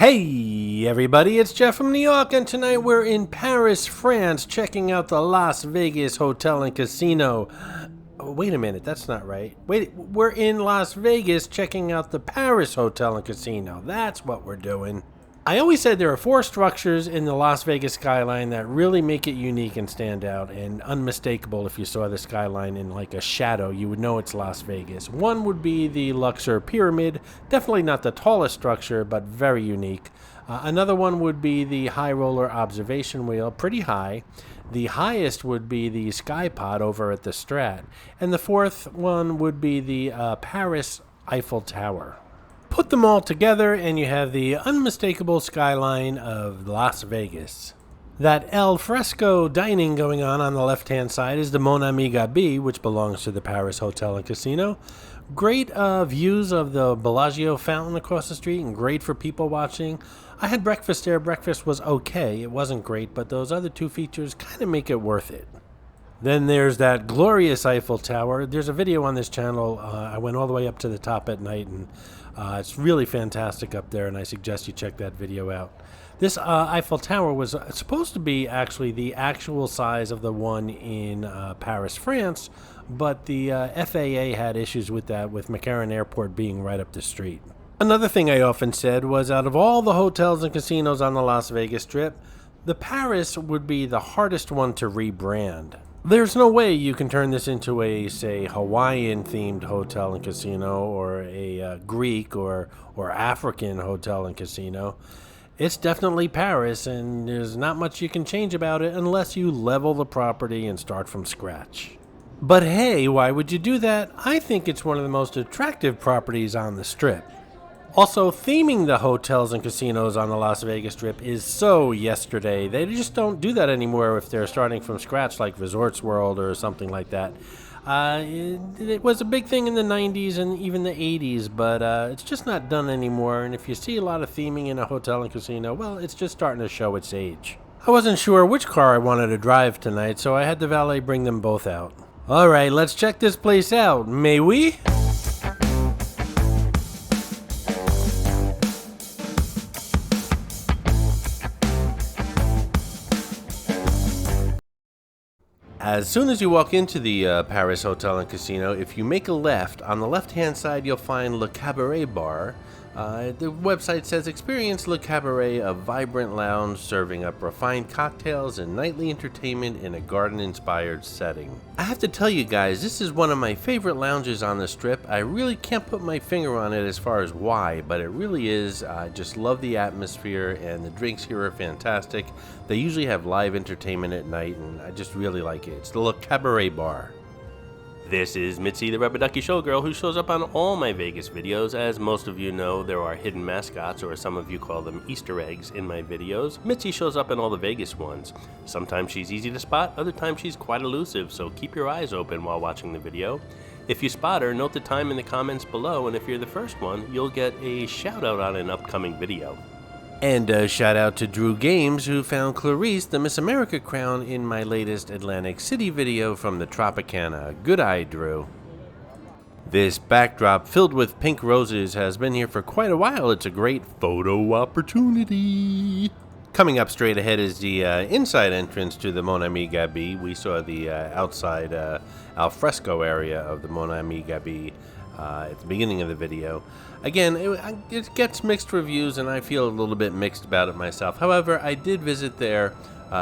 Hey everybody, it's Jeff from New York, and tonight we're in Paris, France, checking out the Las Vegas Hotel and Casino. Oh, wait a minute, that's not right. We're in Las Vegas checking out the Paris Hotel and Casino. That's what we're doing. I always said there are four structures in the Las Vegas skyline that really make it unique and stand out and unmistakable. If you saw the skyline in like a shadow, you would know it's Las Vegas. One would be the Luxor Pyramid, definitely not the tallest structure, but very unique. Another one would be the High Roller Observation Wheel, pretty high. The highest would be the Sky Pod over at the Strat. And the fourth one would be the Paris Eiffel Tower. Put them all together and you have the unmistakable skyline of Las Vegas. That al fresco dining going on the left-hand side is the Mon Ami Gabi, which belongs to the Paris Hotel and Casino. Great views of the Bellagio fountain across the street and great for people watching. I had breakfast there. Breakfast was okay. It wasn't great, but those other two features kind of make it worth it. Then there's that glorious Eiffel Tower. There's a video on this channel. I went all the way up to the top at night, and it's really fantastic up there, and I suggest you check that video out. This Eiffel Tower was supposed to be actually the actual size of the one in Paris, France, but the FAA had issues with that, with McCarran Airport being right up the street. Another thing I often said was, out of all the hotels and casinos on the Las Vegas Strip, the Paris would be the hardest one to rebrand. There's no way you can turn this into a, say, Hawaiian-themed hotel and casino, or a Greek or African hotel and casino. It's definitely Paris, and there's not much you can change about it unless you level the property and start from scratch. But hey, why would you do that? I think it's one of the most attractive properties on the Strip. Also, theming the hotels and casinos on the Las Vegas Strip is so yesterday. They just don't do that anymore if they're starting from scratch, like Resorts World or something like that. It was a big thing in the 90s and even the 80s, but it's just not done anymore. And if you see a lot of theming in a hotel and casino, well, it's just starting to show its age. I wasn't sure which car I wanted to drive tonight, so I had the valet bring them both out. All right, let's check this place out. May we? As soon as you walk into the Paris Hotel and Casino, if you make a left, on the left-hand side you'll find Le Cabaret Bar. The website says, experience Le Cabaret, a vibrant lounge serving up refined cocktails and nightly entertainment in a garden-inspired setting. I have to tell you guys, this is one of my favorite lounges on the Strip. I really can't put my finger on it as far as why, but it really is. I just love the atmosphere, and the drinks here are fantastic. They usually have live entertainment at night, and I just really like it. It's the Le Cabaret Bar. This is Mitzi, the Rubber Ducky Showgirl, who shows up on all my Vegas videos. As most of you know, there are hidden mascots, or some of you call them Easter eggs, in my videos. Mitzi shows up in all the Vegas ones. Sometimes she's easy to spot, other times she's quite elusive, so keep your eyes open while watching the video. If you spot her, note the time in the comments below, and if you're the first one, you'll get a shout out on an upcoming video. And a shout out to Drew Games, who found Clarice the Miss America crown in my latest Atlantic City video from the Tropicana. Good eye, Drew. This backdrop filled with pink roses has been here for quite a while. It's a great photo opportunity. Coming up straight ahead is the inside entrance to the Mon Ami Gabi. We saw the outside al fresco area of the Mon Ami Gabi at the beginning of the video. Again, it gets mixed reviews, and I feel a little bit mixed about it myself. However, I did visit there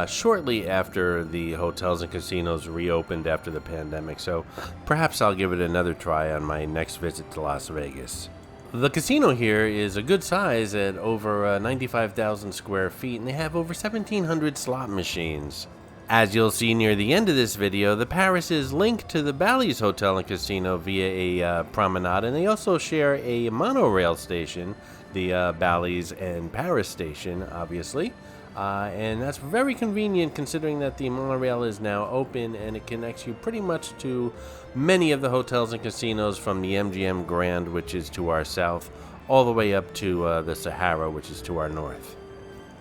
shortly after the hotels and casinos reopened after the pandemic, so perhaps I'll give it another try on my next visit to Las Vegas. The casino here is a good size at over 95,000 square feet, and they have over 1,700 slot machines. As you'll see near the end of this video, the Paris is linked to the Bally's Hotel and Casino via a promenade, and they also share a monorail station, the Bally's and Paris station, obviously. And that's very convenient considering that the monorail is now open, and it connects you pretty much to many of the hotels and casinos from the MGM Grand, which is to our south, all the way up to the Sahara, which is to our north.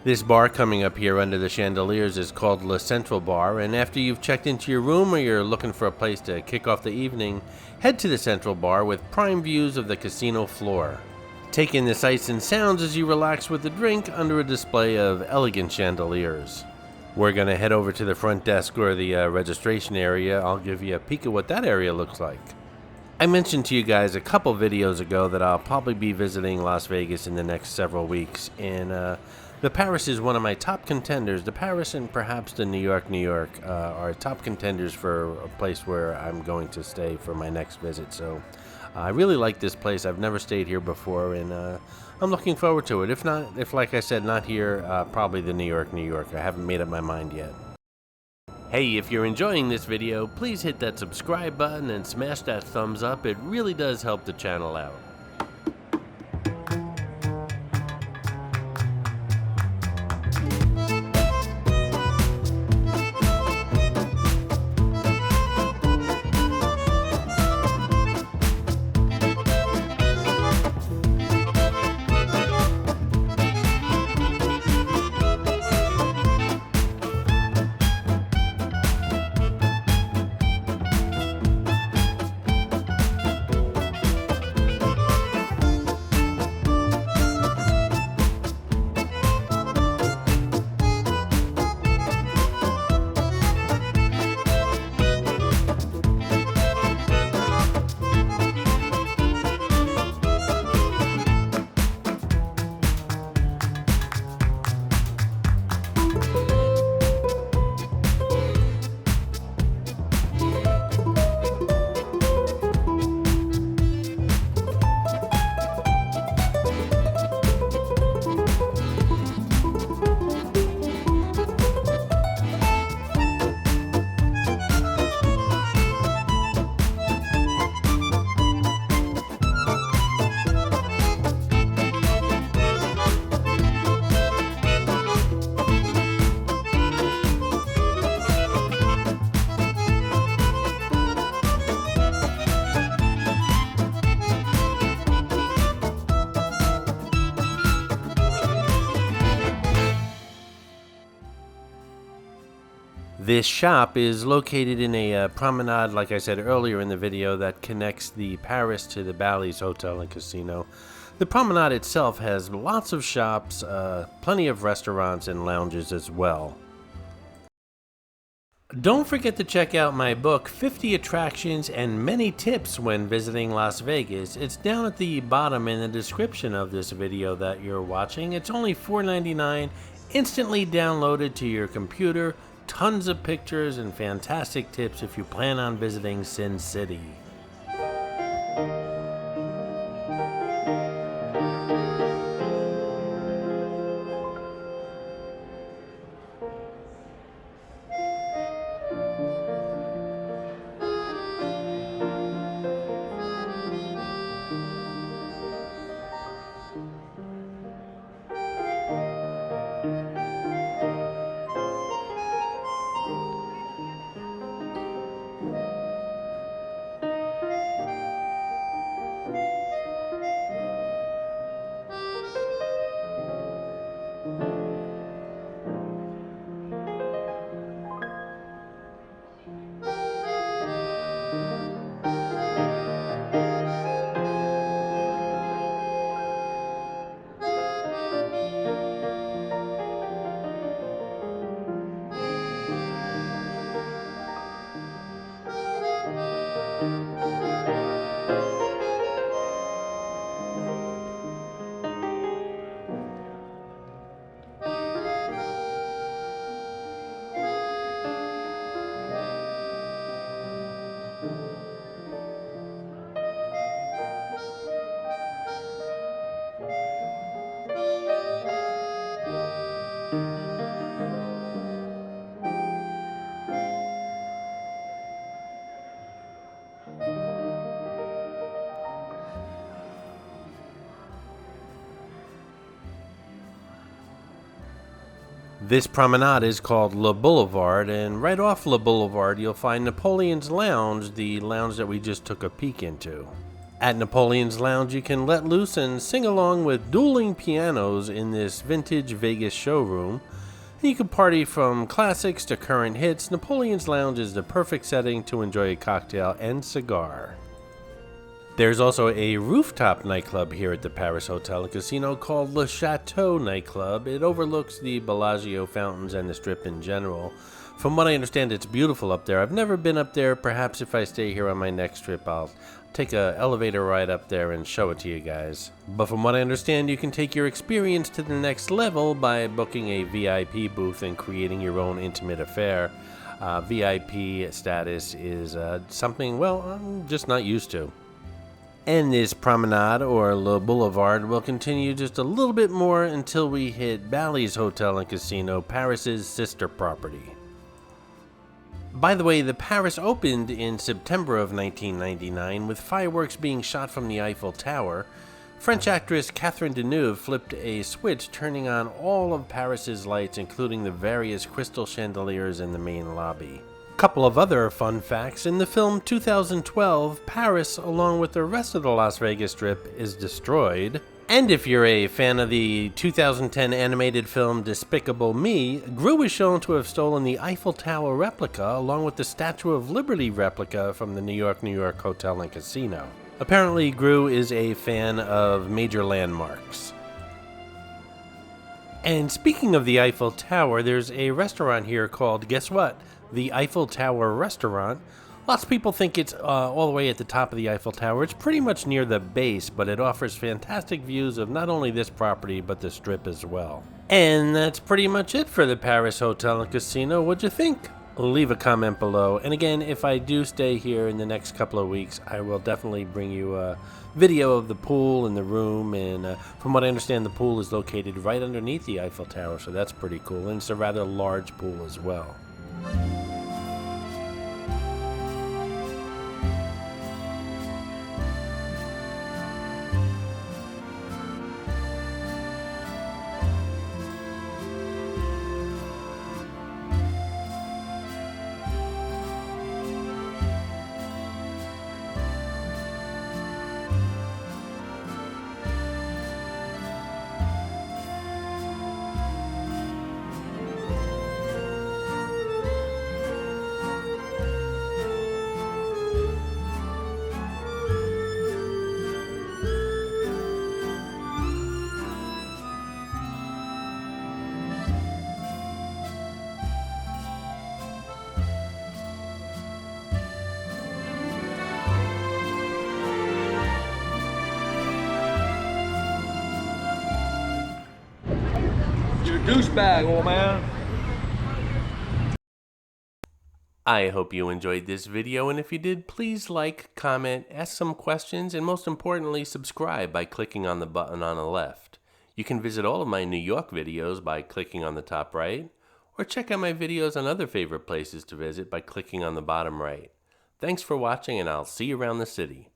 This bar coming up here under the chandeliers is called Le Central Bar, and after you've checked into your room or you're looking for a place to kick off the evening, head to the Central Bar with prime views of the casino floor. Take in the sights and sounds as you relax with a drink under a display of elegant chandeliers. We're going to head over to the front desk or the registration area. I'll give you a peek at what that area looks like. I mentioned to you guys a couple videos ago that I'll probably be visiting Las Vegas in the next several weeks, and the Paris is one of my top contenders. The Paris and perhaps the New York are top contenders for a place where I'm going to stay for my next visit. So I really like this place. I've never stayed here before, and I'm looking forward to it. If like I said, not here, probably the New York. I haven't made up my mind yet. Hey, if you're enjoying this video, please hit that subscribe button and smash that thumbs up. It really does help the channel out. This shop is located in a promenade, like I said earlier in the video, that connects the Paris to the Bally's Hotel and Casino. The promenade itself has lots of shops, plenty of restaurants and lounges as well. Don't forget to check out my book, 50 Attractions and Many Tips When Visiting Las Vegas. It's down at the bottom in the description of this video that you're watching. It's only $4.99, instantly downloaded to your computer. Tons of pictures and fantastic tips if you plan on visiting Sin City. This promenade is called Le Boulevard, and right off Le Boulevard you'll find Napoleon's Lounge, the lounge that we just took a peek into. At Napoleon's Lounge you can let loose and sing along with dueling pianos in this vintage Vegas showroom. You can party from classics to current hits. Napoleon's Lounge is the perfect setting to enjoy a cocktail and cigar. There's also a rooftop nightclub here at the Paris Hotel and Casino called Le Chateau Nightclub. It overlooks the Bellagio fountains and the Strip in general. From what I understand, it's beautiful up there. I've never been up there. Perhaps if I stay here on my next trip, I'll take an elevator ride up there and show it to you guys. But from what I understand, you can take your experience to the next level by booking a VIP booth and creating your own intimate affair. VIP status is something, well, I'm just not used to. And this promenade, or Le Boulevard, will continue just a little bit more until we hit Bally's Hotel and Casino, Paris's sister property. By the way, the Paris opened in September of 1999 with fireworks being shot from the Eiffel Tower. French actress Catherine Deneuve flipped a switch, turning on all of Paris's lights, including the various crystal chandeliers in the main lobby. Couple of other fun facts. In the film 2012, Paris, along with the rest of the Las Vegas Strip, is destroyed. And if you're a fan of the 2010 animated film Despicable Me, Gru is shown to have stolen the Eiffel Tower replica along with the Statue of Liberty replica from the New York Hotel and Casino. Apparently, Gru is a fan of major landmarks. And speaking of the Eiffel Tower, there's a restaurant here called, guess what? The Eiffel Tower Restaurant. Lots of people think it's all the way at the top of the Eiffel Tower. It's pretty much near the base, but it offers fantastic views of not only this property, but the Strip as well. And that's pretty much it for the Paris Hotel and Casino. What'd you think? Leave a comment below. And again, if I do stay here in the next couple of weeks, I will definitely bring you a video of the pool and the room. And from what I understand, the pool is located right underneath the Eiffel Tower, so that's pretty cool. And it's a rather large pool as well. Douchebag, old man. I hope you enjoyed this video, and if you did, please like, comment, ask some questions, and most importantly, subscribe by clicking on the button on the left. You can visit all of my New York videos by clicking on the top right, or check out my videos on other favorite places to visit by clicking on the bottom right. Thanks for watching, and I'll see you around the city.